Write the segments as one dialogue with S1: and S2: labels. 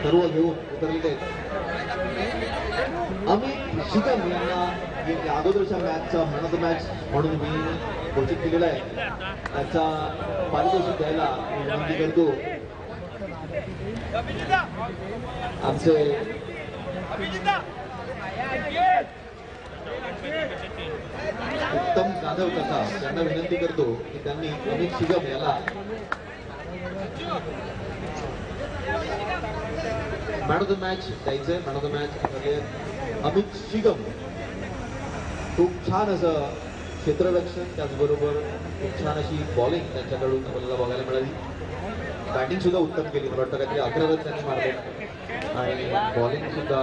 S1: सर्व घेऊन उतरलेले आहेत. अमित शिकम यांना या अगोदरच्या मॅचचा मॅन ऑफ द मॅच म्हणून मी घोषित केलेला आहे. त्याचा पारितोषिक द्यायला विनंती करतो. आमचे उत्तम जाधव कथा त्यांना विनंती करतो की त्यांनी अमित शिगम याला मॅन ऑफ द मॅच द्यायचंय. Man of the match Amit Shigam खूप छान असं क्षेत्ररक्षण, त्याचबरोबर खूप छान अशी बॉलिंग त्यांच्याकडून आपल्याला बघायला मिळाली. बॅटिंग सुद्धा उत्तम केली. मला वाटतं काहीतरी 11 रन त्यांनी मारले आणि बॉलिंग सुद्धा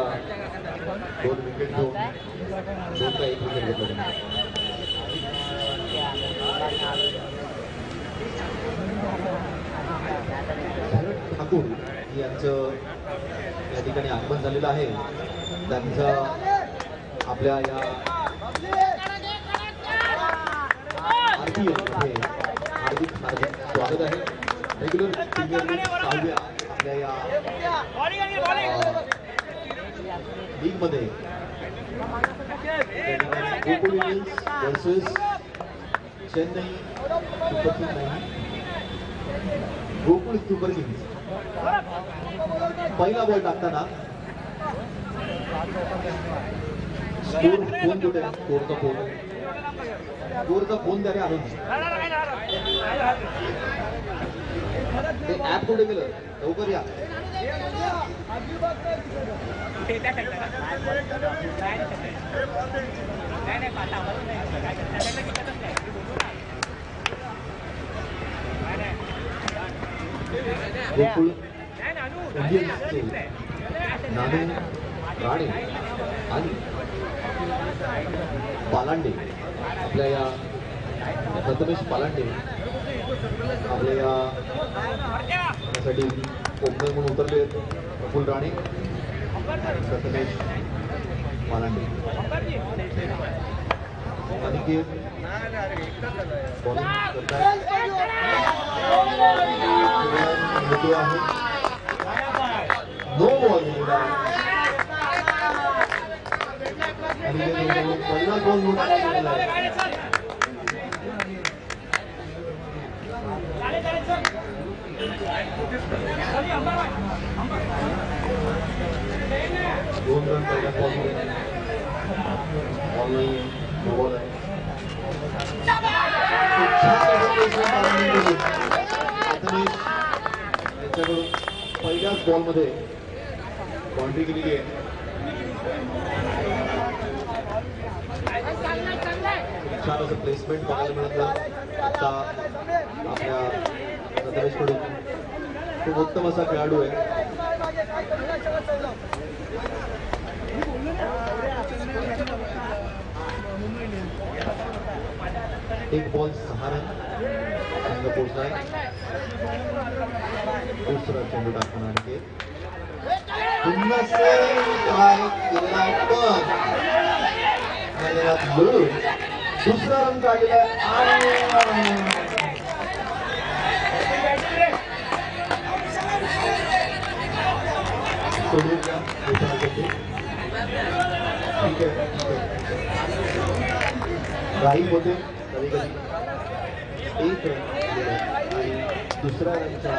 S1: 2 विकेट घेऊन 2 का 1 विकेट घेतलं त्यांनी. भरत ठाकूर यांचं या ठिकाणी आगमन झालेलं आहे. त्यांचं आपल्या या RPL मध्ये हार्दिक हार्दिक स्वागत आहे. रेग्युलर प्रीमियर लीग 6व्या आपल्या या लीग मध्ये Gokul Indians versus Chennai super Kings नाही, गोकुल सुपर किंग्स. पहिला बॉल टाकताना स्कोर फोन कुठे आहे? स्कोरचा फोन त्याने आणून ते ऍप कुठे गेलं? लवकर या. गोकुळ इंडियन्सचे नानू राणे आणि पालांडे आपल्या या प्रथमेश पालांडे आपल्या यासाठी ओपनर म्हणून उतरले. प्रफुल्ल राणे, प्रथमेश पालांडे. अनिकेत बॉलिंग करतात. नो बॉल दिलेला आहे. पहिला बॉल नोट केलेला आहे. दोन रन पहिल्या बॉलमध्ये. बॉल नाही, नो बॉल आहे. यांच्याकडून पहिल्याच बॉलमध्ये बाउंड्री केलेली आहे. छान असं प्लेसमेंट बघायला मिळतं आता आपल्या प्रथमेशकडून. खूप उत्तम असा खेळाडू आहे. एक बॉल 6 रन संघ पोहोचलाय. दुसरा चेंडू टाकून आणखी पुन्हा दुसरा रन काढलेला राही होते कधी कधी. एक रन आणि दुसऱ्या रनच्या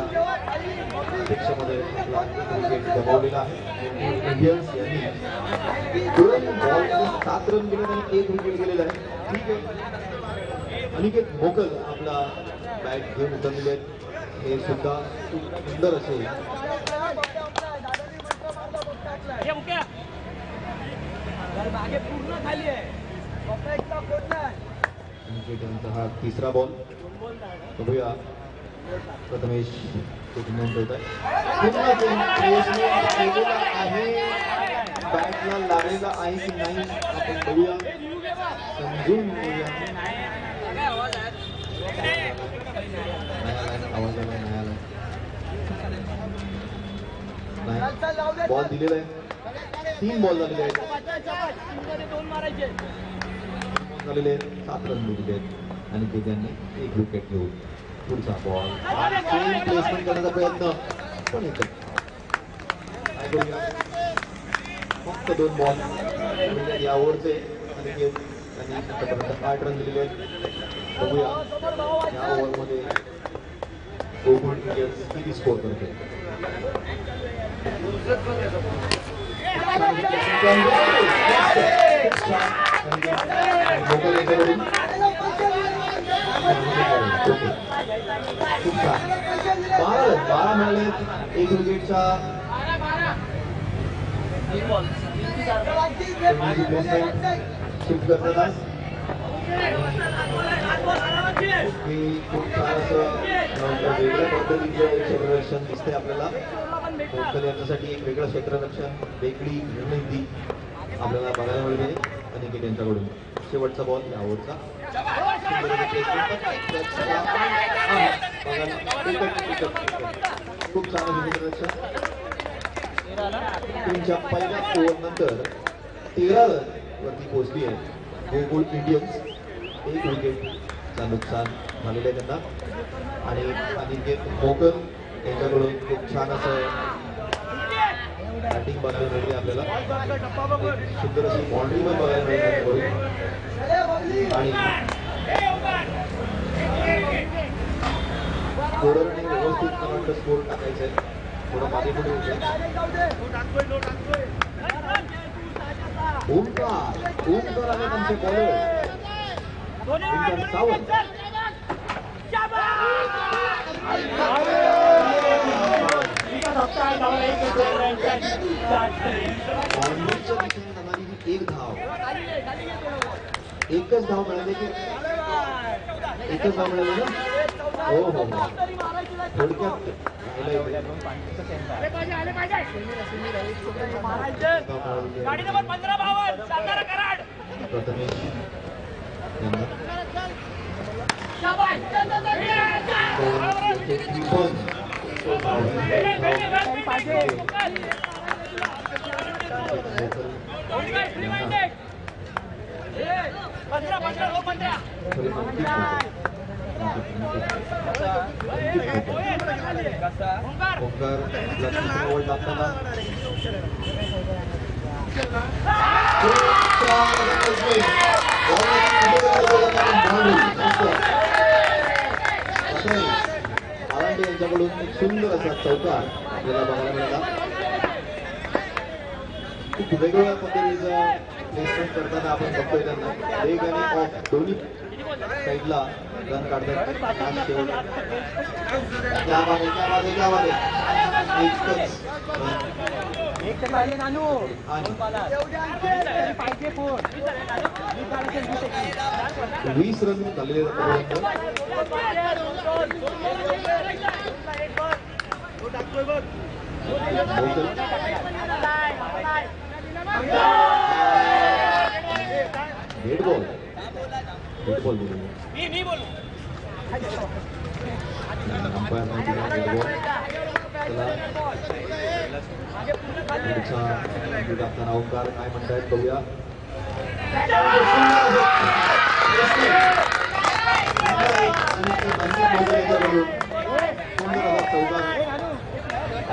S1: अपेक्षेमध्ये विकेट गमावलेला आहे. इंडियन्स यांनी बॉलमध्ये 7 रन दिले आणि 1 विकेट गेलेला आहे. ठीक आहे. अनिकेत मोकल आपला बॅट घेऊन उतरलेले आहेत. हे सुद्धा खूप सुंदर असेल. अनिकेत यांचा हा तिसरा बॉल. बघूया प्रथमेश कुठून ठेवत आहे. बॅटला लागलेला आहे की नाही आपण बघूया, समजून घेऊया. आवाज आला नाही. बॉल दिलेला आहे. 3 बॉल झालेले आहेत. झालेले आहेत. 7 रन दिलेले आहेत आणि ते त्यांनी 1 विकेट घेऊन पुढचा बॉल प्लेसमेंट करण्याचा प्रयत्न पण येतो. काय करूया, फक्त 2 बॉल या ओव्हरचे अनिकेत त्यांनी आतापर्यंत 8 रन दिलेले आहेत. बघूया या ओव्हरमध्ये गोकुळ इंडियन्स किती स्कोर करते. खूप छान 12 मिळाले. 1 विकेटच्या शिफ्ट करतात. खूप छान असं वेगळ्या पद्धतीचं क्षेत्ररक्षण दिसतंय आपल्याला. कोकण यांच्यासाठी एक वेगळं क्षेत्ररक्षण, वेगळी रणनीती आपल्याला बघायला मिळते अनिकेत यांच्याकडून. शेवटचा बॉल या ओव्हरचा. खूप छान क्षेत्ररक्षण. टीमच्या पहिल्या ओव्हर नंतर 13 रन वरती पोहोचली आहे गोकुळ इंडियन्स. 1 विकेटचं नुकसान झालेलं आहे त्यांना. आणि अनिकेत मोकल यांच्याकडून खूप छान असं बॅटिंग बघायला मिळते आपल्याला. सुंदर अशी बाउंड्री पण बघायला मिळते. आणि स्कोररने व्यवस्थित मला स्कोर टाकायचा आहे. थोडं मागे पुढे होते. ओमकार आहे त्यांचे बॉलर सावंत. एक धाव, एकच धाव मिळाली की एकच धाव मिळाली ना. हो हो थोडक्यात प्रथमेश यांच्याकडून एक सुंदर असा चौकार आपल्याला बघायला मिळाला. खूप वेगवेगळ्या पद्धतीचं प्लेसमेंट करताना आपण बघतोय त्यांना. लेग आणि ऑफ दोन्ही साईडला रन काढतात. वीस रन झालेले डेड बॉल बोलून अंपायर नाही दिला डेड बॉल. चला टाकताना ओंकार काय म्हणतायत बघूया.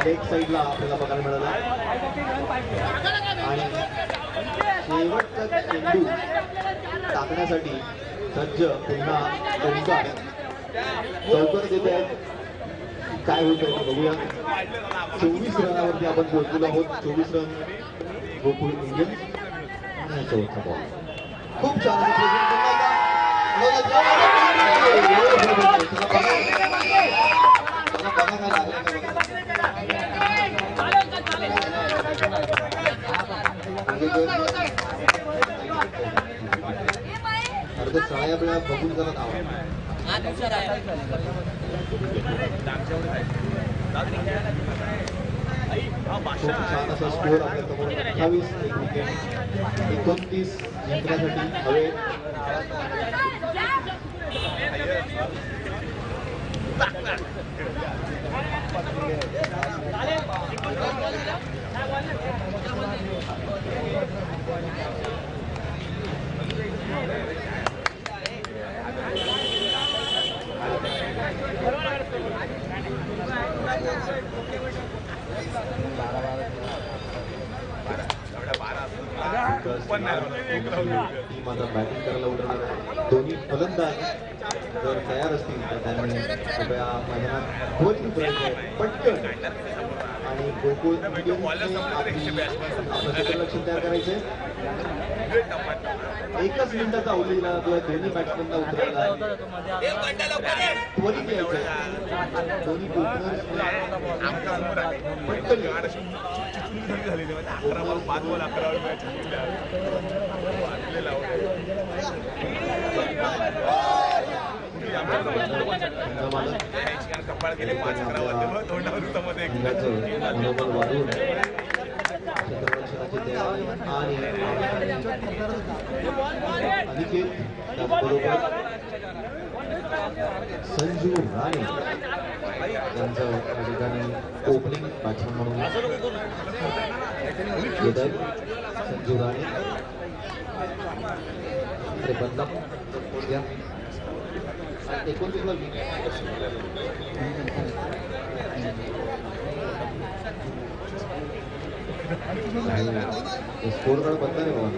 S1: एक साईडला आपल्याला बघायला मिळाला. आणि शेवटचा चेंडू टाकण्यासाठी सज्ज पुन्हा ओंकार चौकार देत आहेत. काय होत आहे बघूया. 24 रनावरती आपण पोहोचलेलो आहोत. 24 रन गोकुळ इंडियन्स. शेवटचा बॉल खूप छान अर्ध सळ्या वेळा बघून जरा धावा. खूप छान असा स्कोर आपल्या समोर. 28 एक विकेट 29 जिंकण्यासाठी हवे. टीम आता बॅटिंग करायला उतरणार आहे. दोन्ही फलंदाज जर तयार असतील तर त्यांनी कृपया मैदानात खोल उतरायचं आहे पटकन. आणि गोकुळ इंडियन्सने आपलं क्षेत्ररक्षण तयार करायचंय. एकच मिनिटाचा अवधी दिला जातोय दोन्ही बॅट्समॅनला उतरायला. त्वरित यायचंय दोन्ही मनोबल वाढवून क्षेत्ररक्षणाची तयारी. आणि अनिकेत त्याचबरोबर संजू राणे त्यांचं या ठिकाणी ओपनिंग बॅट्समन म्हणून येत आहेत. संजू राणे 53 स्कोर कार्ड बनता नाही बाबा.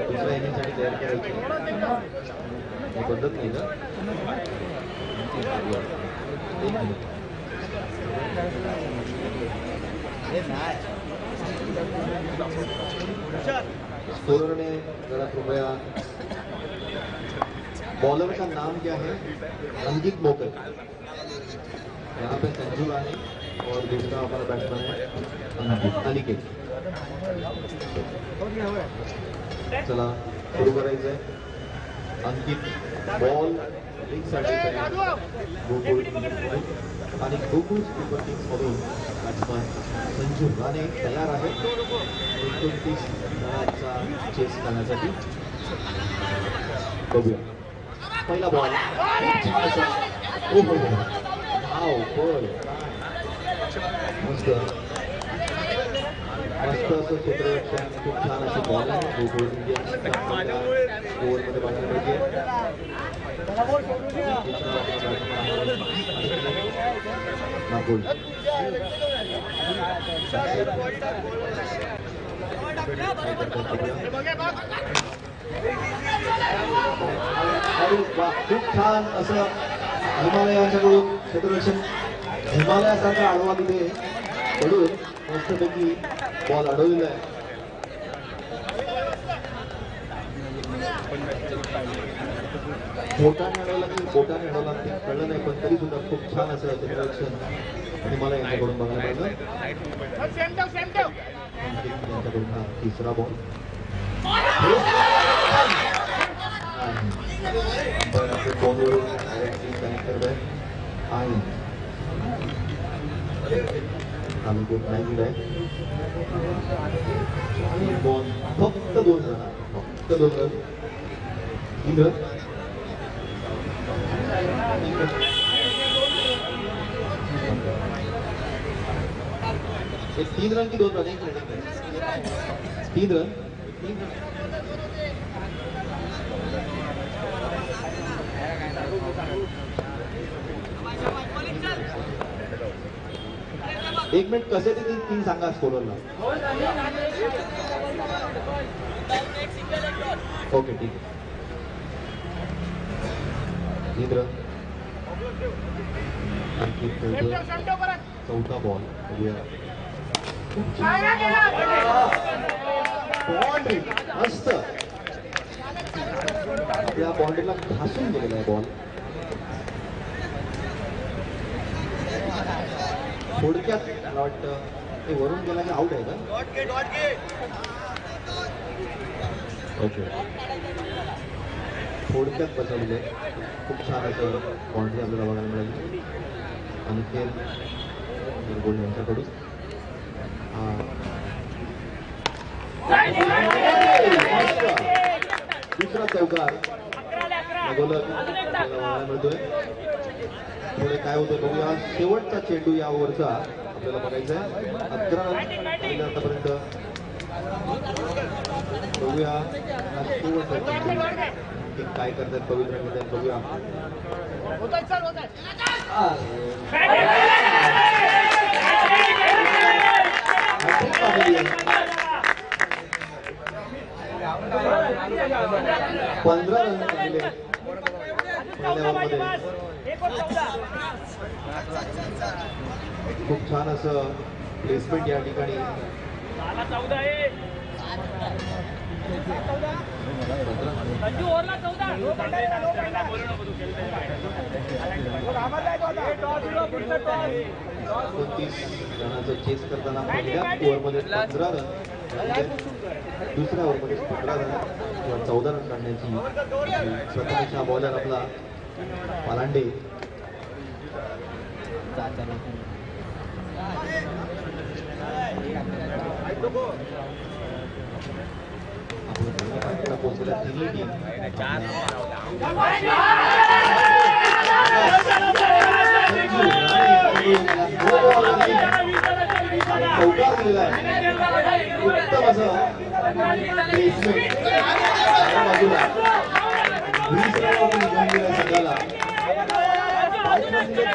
S1: दुसऱ्या इनिंगसाठी तयार करायची ही पद्धत नाही का? स्कोरर ने जरा कृपया बॉलर का नाम क्या है? अंकित मोकर. यहाँ पे संजू राणे और दूसरा हमारा बैट्समैन है अनिकेत. चला सुरू करायचंय. अंकित बॉल रिंगसाठी गोकुळ आणि गोकुळ सुपर किंग्स मधून बॅट्समन संजू राणे तयार आहे 29 रनांचा चेस करण्यासाठी. बघूया पहिला बॉल. मस्त मस्त असं क्षेत्ररक्षण. खूप छान अशी बॉल आहे. गोकुळ इंडियन्स ओव्हरमध्ये बाहेर मिळते. नागोल खूप छान असं हिमालयाच्याकडून क्षेत्ररक्षण. हिमालयासारखा आडवा तिथे पडून मस्तपैकी बॉल अडवलेला आहे. बोटाने अडवला की बोटाने अडवला ते कळलं नाही पण तरी सुद्धा खूप छान असं क्षेत्ररक्षण हिमालय यांच्याकडून बघायला मिळालं. यांच्याकडून हा तिसरा बॉल. आम्ही खूप नाही दिलाय. फक्त 2 रन. फक्त 2 रन. एक 3 रन की 2 रन. 3 रन. एक मिनिट कसे ते 3 सांगा स्कोररला. ओके ठीक आहे. 3 रन. आणखी चौथा बॉल. बाउंड्री मस्त. त्या बाउंड्रीला घासून गेलेला आहे बॉल. थोडक्यात मला वाटतं ते वरून गेला की आउट आहे का? ओके थोडक्यात बसवलेलं आहे. खूप छान असं बाउंड्री आपल्याला बघायला मिळाली. अनिकेत गिरगोळ यांच्याकडून दुसरा चौकार बघायला मिळतोय. पुढे काय होतं बघूया. शेवटचा चेंडू या ओव्हरचा आपल्याला बघायचा आहे. 11 रन आतापर्यंत. बघूया शेवटचा चेंडू आणखी काय करतात पवित्र मैदान बघूया. पंधरा रन झालेले खूप छान असं प्लेसमेंट या ठिकाणी. रनाचं चेस करताना पहिल्या ओव्हरमध्ये 15 रन, दुसऱ्या ओव्हरमध्ये 15 रन किंवा 14 रन काढण्याची प्रथमचा बॉलर आपला पालांडे. पोहोचलेला तिन्ही टीम चौकार दिलेला आहे. उत्तम असं प्लेसमेंट बाजूला 20 रनावरती निघून गेला संघाला.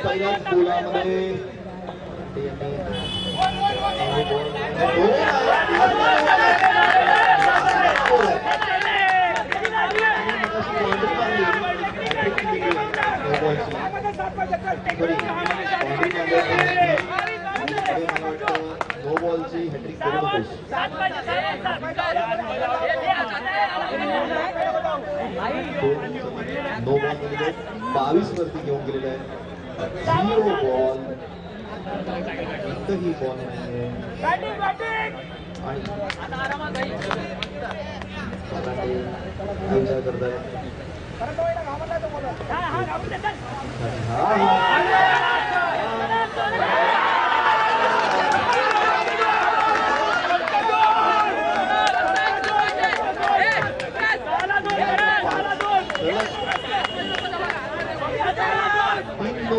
S1: पहिल्याच गोलामध्ये नो बॉलची हॅट्रिक करू नकोस. नो बॉल मध्ये 22 वरती घेऊन गेलेला आहे. 0 बॉल, एकही बॉल नाही. आणि विचार करताय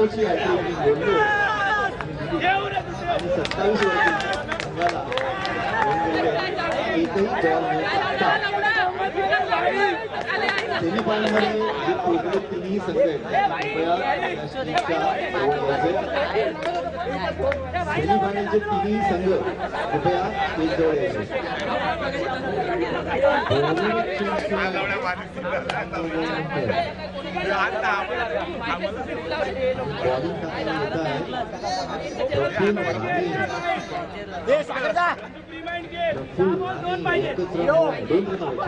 S1: ची ॲक्टिव्हिटी बोललो आणि 27 वरती संघाला एकही बॉल न टाकता सेमीफायनलमध्ये जे पोहोचले तिन्ही संघ आहेत सेमीफायनलचे तिन्ही संघ कृपया स्टेज जवळ यायचे. बॉलिंग टाकायला येत आहे प्रफुल्ल राणे. एकच रन, 2 रन आहेत,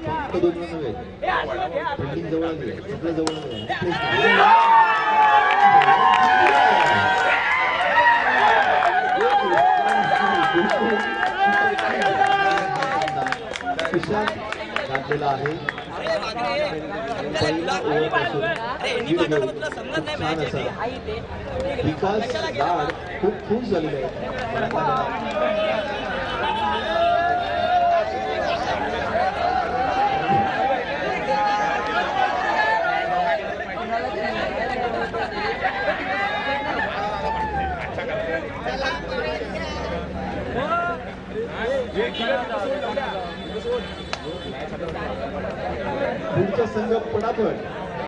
S1: फक्त 2 रन आहेत. फिल्डिंग जवळ आली आहे, सगळं जवळ आलं घातलेला आहे. पहिला ओव्हरपासून छान असा विकास लाड खूप खुश झालेला आहे. पुढचा संघ पटापट